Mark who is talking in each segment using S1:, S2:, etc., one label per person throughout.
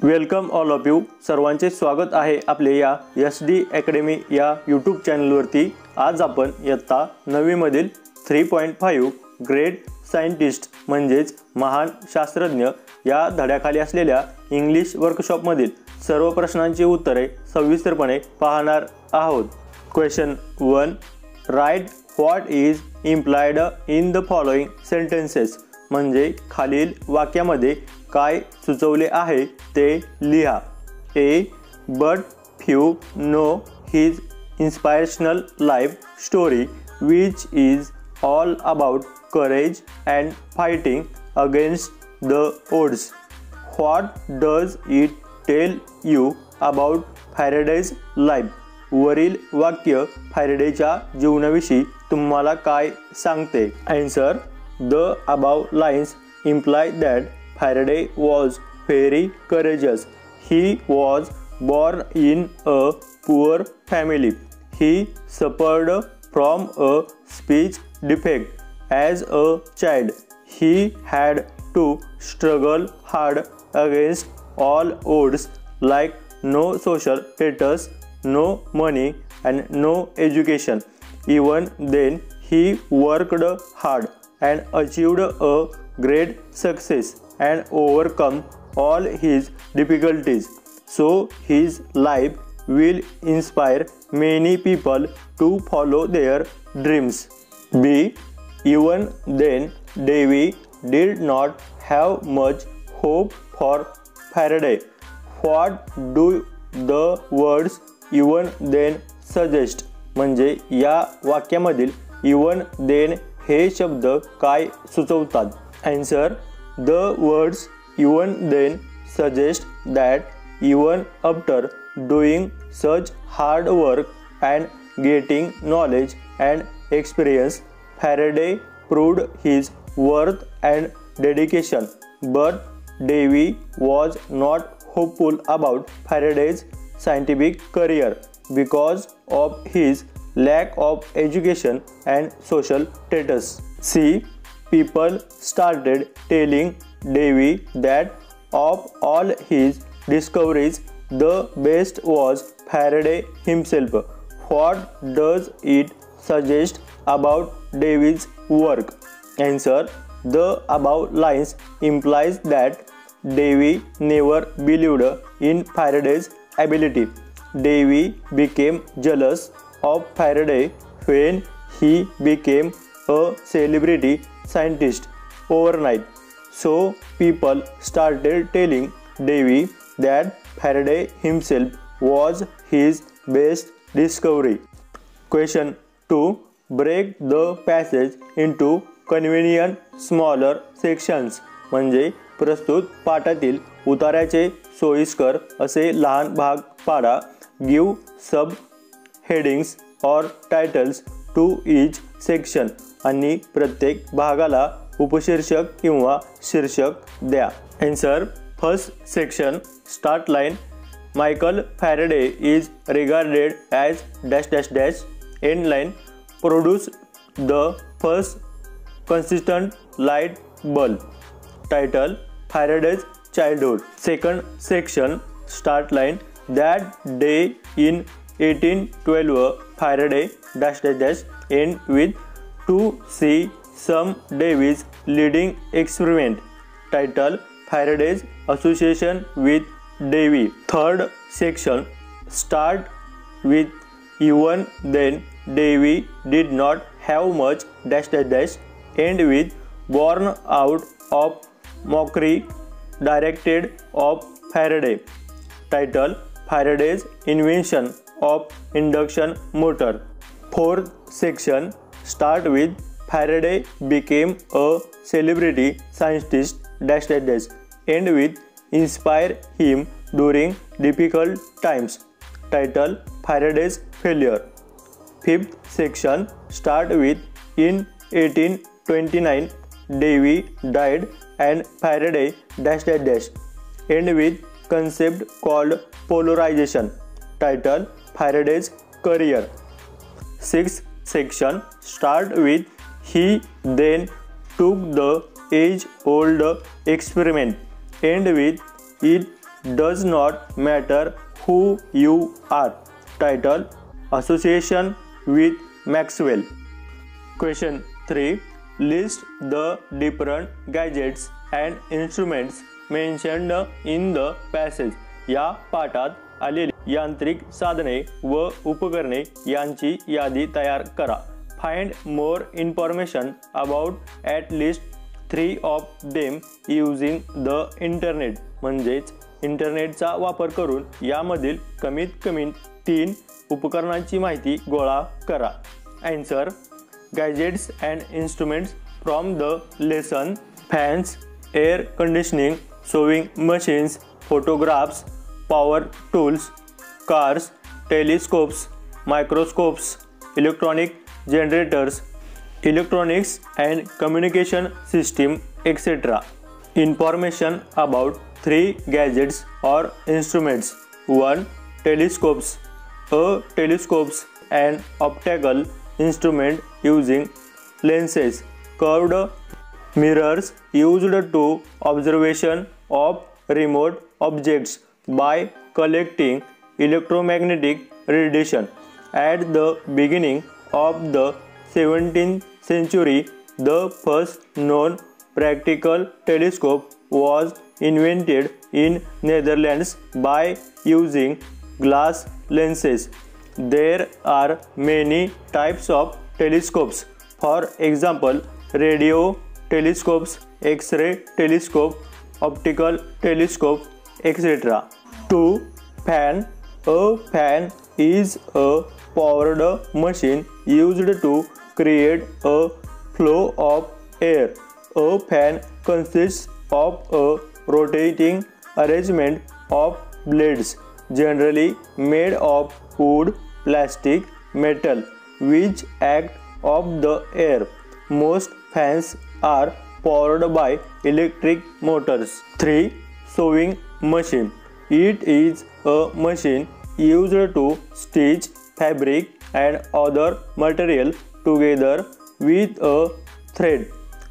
S1: Welcome all of you. सर्वांचे स्वागत आहे आपले या SD अकॅडमी या यूट्यूब चॅनलवरती. आज आपण इयत्ता 9वी मधील 3.5 ग्रेट सायंटिस्ट म्हणजेच महान शास्त्रज्ञ या धड्याखाली असलेल्या इंग्लिश वर्कशॉपमधील सर्व प्रश्नांची उत्तरे सविस्तरपणे पाहणार आहोत. Question 1. Right what is implied in the following sentences. म्हणजे खालील वाक्यामध्ये काय सुचवले आहे ते लिहा. A. But few know his inspirational life story, which is all about courage and fighting against the odds. What does it tell you about Faraday's life? वरील वाक्य फॅरेडेच्या जीवनाविषयी तुम्हाला काय सांगते? Answer. The above lines imply that Faraday was very courageous. He was born in a poor family. He suffered from a speech defect as a child. He had to struggle hard against all odds, like no social status, no money, and no education. Even then, he worked hard and achieved a great success and overcome all his difficulties. So his life will inspire many people to follow their dreams. B. Even then, Davy did not have much hope for Faraday. What do the words even then suggest? म्हणजे या वाक्यामधील even then हे शब्द काय सुचवतात? Answer. The words even then suggest that even after doing such hard work and getting knowledge and experience, Faraday proved his worth and dedication. But Davy was not hopeful about Faraday's scientific career because of his lack of education and social status. C. People started telling Davy that of all his discoveries, the best was Faraday himself. What does it suggest about Davy's work? Answer. The above lines implies that Davy never believed in Faraday's ability. Davy became jealous of Faraday when he became a celebrity scientist overnight. So people started telling Davy that Faraday himself was his best discovery. Question 2. Break the passage into convenient smaller sections. म्हणजे प्रस्तुत पाठातील उतार्याचे सोयीस्कर असे लहान भाग पाडा. Give sub headings or titles to each section. आणि प्रत्येक भागाला उपशीर्षक किंवा शीर्षक द्या. Answer. First section. Start line. Michael Faraday is regarded as dash dash dash. End line. Produced the first consistent light bulb. Title. Faraday's childhood. Second section. Start line. That day in 1812, Faraday dash dash dash. End with to see some Davy's leading experiment. Title. Faraday's association with Davy. Third section. Start with even then Davy did not have much dash dash dash. End with born out of mockery directed of Faraday. Title. Faraday's invention of induction motor. Fourth section. Start with Faraday became a celebrity scientist dash dash dash. End with inspire him during difficult times. Title. Faraday's failure. Fifth section. Start with in 1829 Davy died and Faraday dash dash dash. End with concept called polarization. Title. Faraday's career. Sixth section. Start with he then took the age-old experiment. End with it does not matter who you are. Title: Association with Maxwell. Question 3. List the different gadgets and instruments mentioned in the passage. या पाठात आलेली यांत्रिक साधने व उपकरणे यांची यादी तयार करा. Find more information about at least 3 of them using the internet. म्हणजेच इंटरनेटचा वापर करून यामधील कमीत कमी 3 उपकरणांची माहिती गोळा करा. Answer: Gadgets and instruments from the lesson: fans, air conditioning, sewing machines, photographs, power tools, cars, telescopes, microscopes, electronic generators, electronics and communication system, etc. Information about 3 gadgets or instruments. 1. Telescopes. A telescope is an optical instrument using lenses, curved mirrors used to observation of remote objects by collecting electromagnetic radiation. At the beginning of the 17th century, the first known practical telescope was invented in Netherlands by using glass lenses. There are many types of telescopes. For example, radio telescopes, X-ray telescope, optical telescope, etc. 2. Fan. A fan is a powered machine used to create a flow of air. A fan consists of a rotating arrangement of blades, generally made of wood, plastic, metal, which act off the air. Most fans are powered by electric motors. 3. Sewing machine. It is a machine used to stitch fabric and other material together with a thread.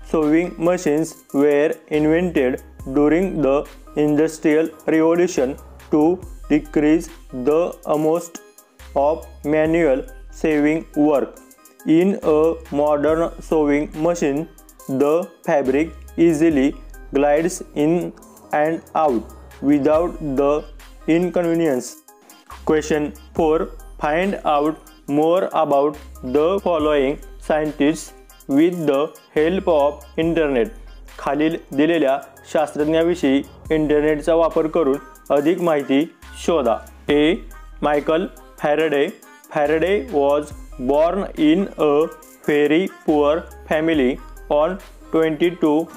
S1: Sewing machines were invented during the Industrial Revolution to decrease the amount of manual sewing work. In a modern sewing machine, the fabric easily glides in and out without the inconvenience. Question 4. Find out more about the following scientists with the help of internet. खालील दिलेल्या शास्त्रज्ञाविषयी इंटरनेटचा वापर करून अधिक माहिती शोधा. A. Michael Faraday. Faraday was born in a very poor family on 22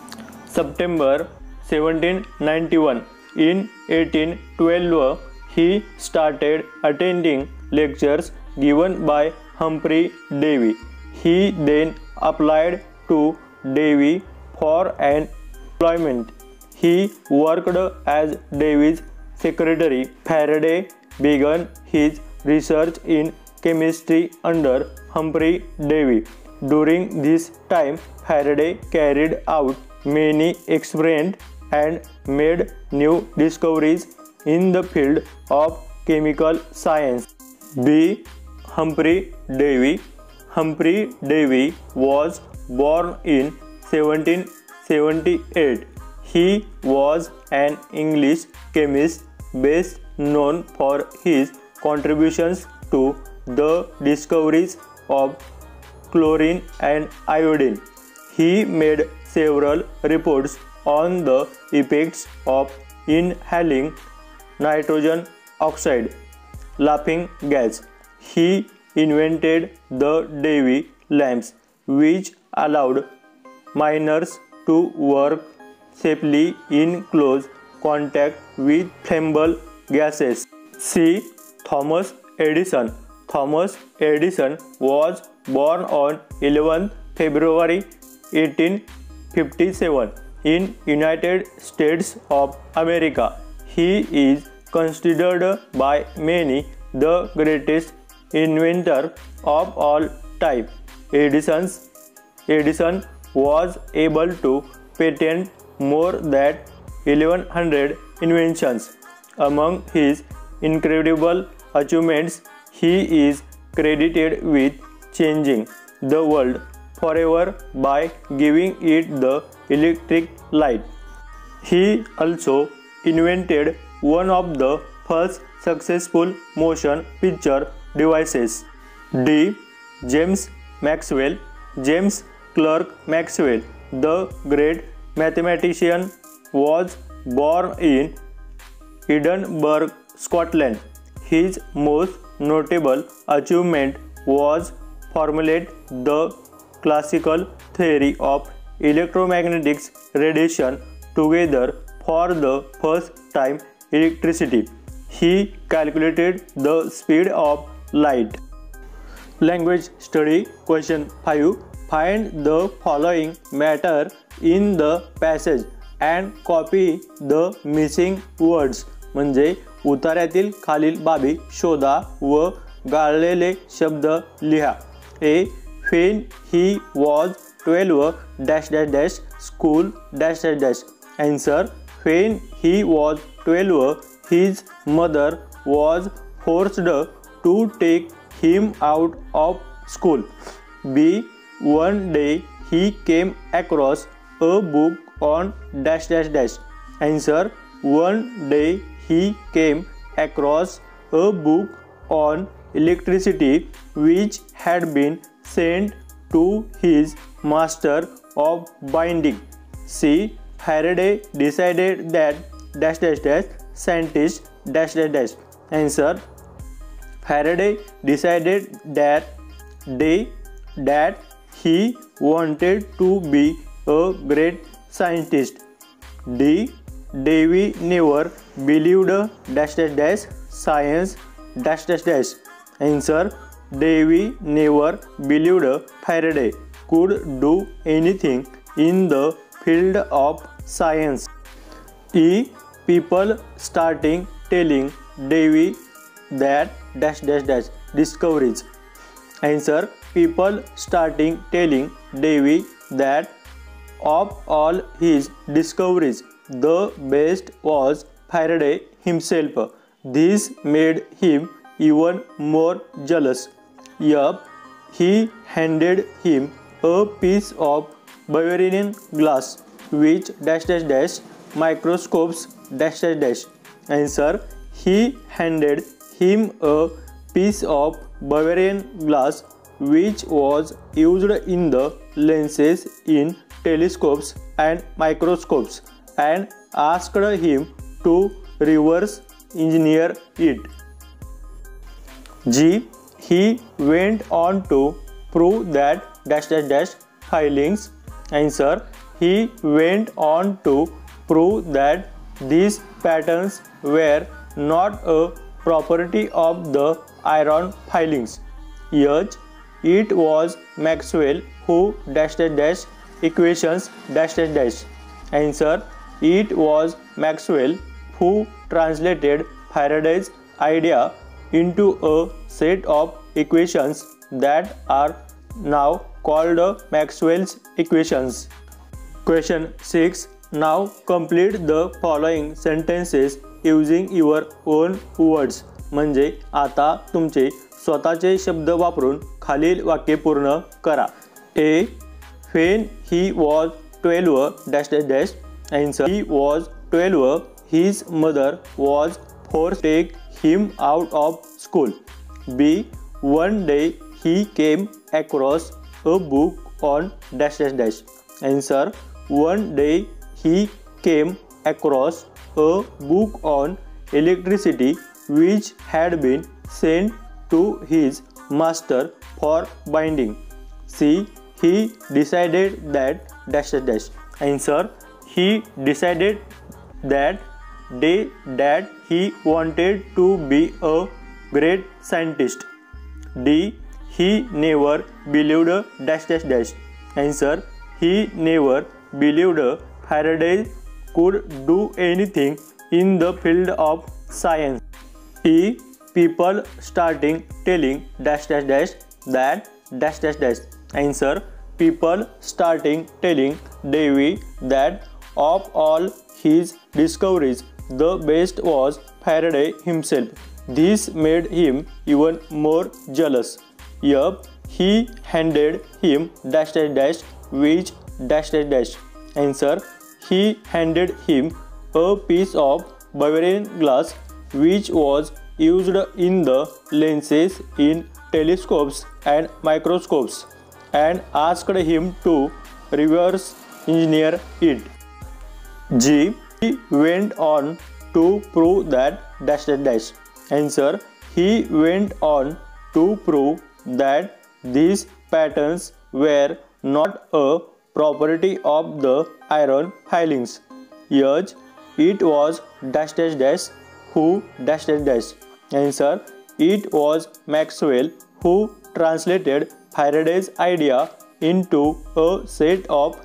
S1: September 1791. In 1812, he started attending lectures given by Humphrey Davy. He then applied to Davy for an employment. He worked as Davy's secretary. Faraday began his research in chemistry under Humphrey Davy. During this time, Faraday carried out many experiments and made new discoveries in the field of chemical science. B. Humphrey Davy. Humphrey Davy was born in 1778. He was an English chemist best known for his contributions to the discoveries of chlorine and iodine. He made several reports on the effects of inhaling nitrogen oxide, laughing gas. He invented the Davy lamps, which allowed miners to work safely in close contact with flammable gases. C. Thomas Edison. Thomas Edison was born on 11th February 1857 in United States of America. He is considered by many the greatest inventor of all time. Edison was able to patent more than 1100 inventions. Among his incredible achievements, he is credited with changing the world forever by giving it the electric light. He also invented one of the first successful motion picture devices. D. James Maxwell. James Clerk Maxwell, the great mathematician, was born in Edinburgh, Scotland. His most notable achievement was formulate the classical theory of electromagnetic radiation together for the first time electricity. He calculated the speed of light. Language study question 5. Find the following matter in the passage and copy the missing words. म्हणजे उतार्यातील खालील बाबी शोधा व गाळलेले शब्द लिहा. A. When he was 12 dash dash dash school dash dash dash. Answer. When he was 12, his mother was forced to take him out of school. B. One day he came across a book on dash dash dash. Answer. One day he came across a book on electricity which had been sent to his master of binding. C. Faraday decided that dash dash dash scientist dash dash dash. Answer. Faraday decided that he wanted to be a great scientist. D. Davy never believed dash dash dash science dash dash dash. Answer. Davy never believed Faraday could do anything in the field of science. E. People starting telling Davy that dash dash dash discoveries. Answer. People starting telling Davy that of all his discoveries, the best was Faraday himself. This made him even more jealous. Yup, he handed him a piece of Bavarian glass which dash dash dash microscopes dash dash dash. Answer. He handed him a piece of Bavarian glass which was used in the lenses in telescopes and microscopes and asked him to reverse engineer it. G. He went on to prove that dash dash dash filings. Answer. He went on to prove that these patterns were not a property of the iron filings. H. It was Maxwell who dash dash dash equations dash dash dash. Answer. It was Maxwell who translated Faraday's idea into a set of equations that are now called Maxwell's equations. Question 6. Now complete the following sentences using your own words. म्हणजे आता तुमचे स्वतःचे शब्द वापरून खालील वाक्य पूर्ण करा. A. When he was 12 dash dash dash. Answer. He was 12. His mother was forced to take him out of school. B. One day he came across a book on dash dash dash. Answer. One day he came across a book on electricity which had been sent to his master for binding. C. He decided that dash dash dash. Answer. He decided that he wanted to be a great scientist. D. He never believed dash dash dash. Answer. He never believed Faraday could do anything in the field of science. E. People starting telling dash dash dash that dash dash dash. Answer. People starting telling Davy that of all his discoveries, the best was Faraday himself. This made him even more jealous. Yup, he handed him dash dash dash which dash dash dash. Answer: he handed him a piece of Bavarian glass which was used in the lenses in telescopes and microscopes, and asked him to reverse engineer it. G. He went on to prove that dash dash dash. Answer: he went on to prove that these patterns were not a property of the iron filings. H. It was dash dash dash who dash dash dash. Answer: it was Maxwell who translated Faraday's idea into a set of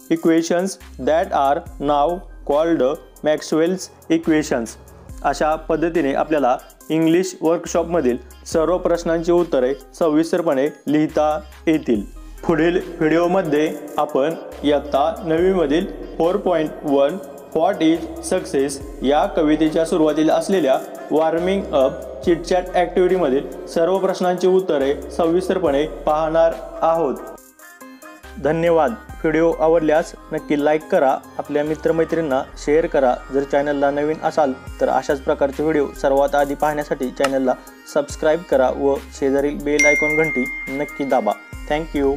S1: equations that are now called Maxwell's equations. अशा पद्धतीने आपल्याला English वर्कशॉपमधील सर्व प्रश्नांची उत्तरे सविस्तरपणे लिहिता येतील. पुढील व्हिडिओमध्ये आपण इयत्ता 9वी मधील 4.1 व्हॉट इज सक्सेस या कवितेच्या सुरुवातीला असलेल्या वॉर्मिंग अप चिटचॅट ॲक्टिव्हिटीमधील सर्व प्रश्नांची उत्तरे सविस्तरपणे पाहणार आहोत. धन्यवाद. व्हिडिओ आवडल्यास नक्की लाईक करा, आपल्या मित्रमैत्रिणींना शेअर करा. जर चॅनलला नवीन असाल तर अशाच प्रकारचे व्हिडिओ सर्वात आधी पाहण्यासाठी चॅनलला सबस्क्राईब करा व शेजारील बेल आयकॉन घंटी नक्की दाबा. थँक्यू.